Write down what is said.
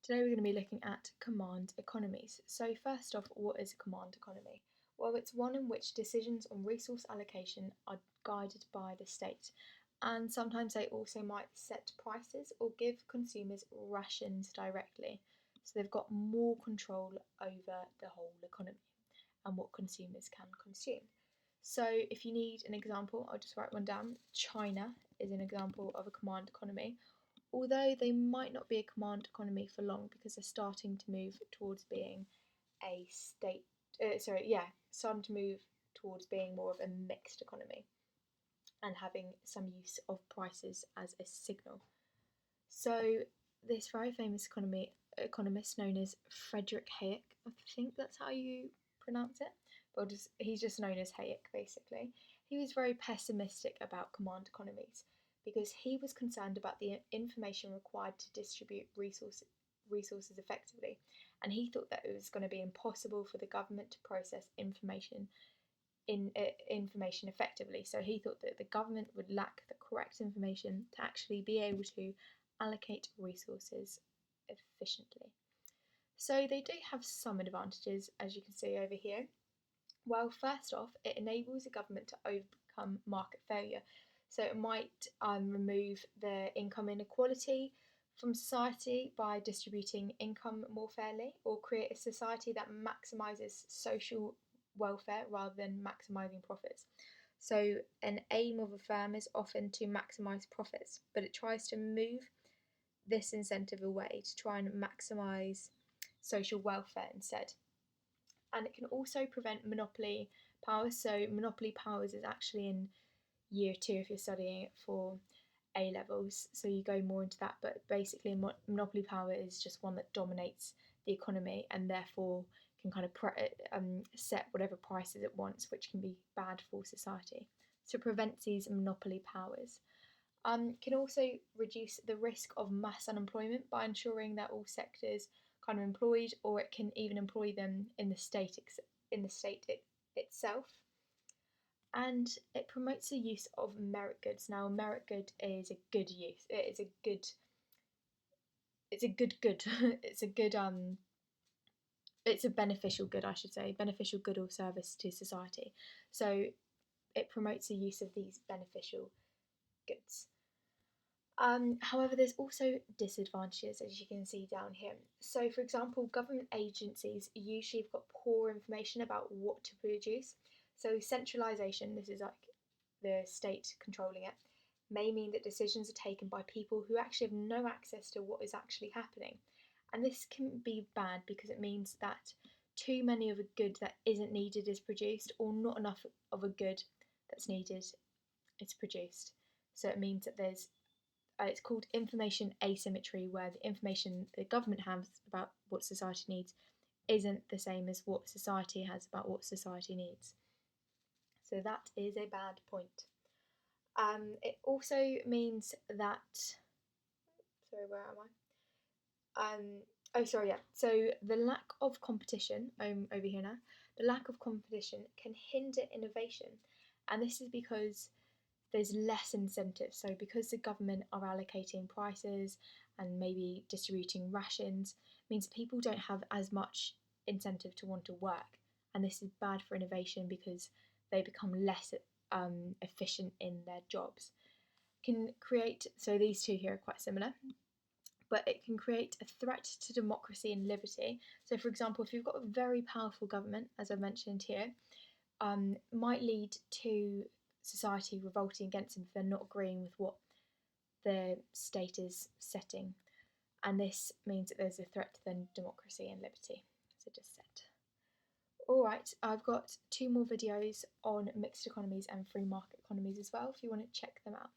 Today we're going to be looking at command economies. So first off, what is a command economy? Well, it's one in which decisions on resource allocation are guided by the state, and sometimes they also might set prices or give consumers rations directly. So they've got more control over the whole economy and what consumers can consume. So if you need an example, I'll just write one down. China is an example of a command economy, although they might not be a command economy for long because they're starting to move towards being a state. Starting to move towards being more of a mixed economy and having some use of prices as a signal. So this very famous economist known as Frederick Hayek, I think that's how you pronounce it, but he's just known as Hayek basically. He was very pessimistic about command economies because he was concerned about the information required to distribute resources effectively, and he thought that it was going to be impossible for the government to process information effectively. So he thought that the government would lack the correct information to actually be able to allocate resources efficiently. So they do have some advantages, as you can see over here. Well, first off, it enables the government to overcome market failure. So it might remove the income inequality from society by distributing income more fairly, or create a society that maximises social welfare rather than maximising profits. So an aim of a firm is often to maximise profits, but it tries to move this incentive away to try and maximise social welfare instead. And it can also prevent monopoly powers. So monopoly powers is actually in year 2 if you're studying it for A levels, so you go more into that, but basically monopoly power is just one that dominates the economy and therefore can kind of set whatever prices it wants, which can be bad for society. So it prevents these monopoly powers. Can also reduce the risk of mass unemployment by ensuring that all sectors kind of employed, or it can even employ them in the state itself. And it promotes the use of merit goods. Now, a merit good is a good use. It's a good. It's a good It's a beneficial good, I should say, beneficial good or service to society. So it promotes the use of these beneficial goods. However, there's also disadvantages, as you can see down here. So, for example, government agencies usually have got poor information about what to produce. So, centralisation, this is like the state controlling it, may mean that decisions are taken by people who actually have no access to what is actually happening. And this can be bad because it means that too many of a good that isn't needed is produced, or not enough of a good that's needed is produced. So it means that there's it's called information asymmetry, where the information the government has about what society needs isn't the same as what society has about what society needs. So that is a bad point. It also means that, sorry, where am I? So the lack of competition, over here now, the lack of competition can hinder innovation, and this is because there's less incentive. So because the government are allocating prices and maybe distributing rations, means people don't have as much incentive to want to work, and this is bad for innovation because they become less efficient in their jobs. So these two here are quite similar, but it can create a threat to democracy and liberty. So for example, if you've got a very powerful government, as I mentioned here, might lead to society revolting against them if they're not agreeing with what the state is setting. And this means that there's a threat to then democracy and liberty, as I just said. Alright, I've got 2 more videos on mixed economies and free market economies as well if you want to check them out.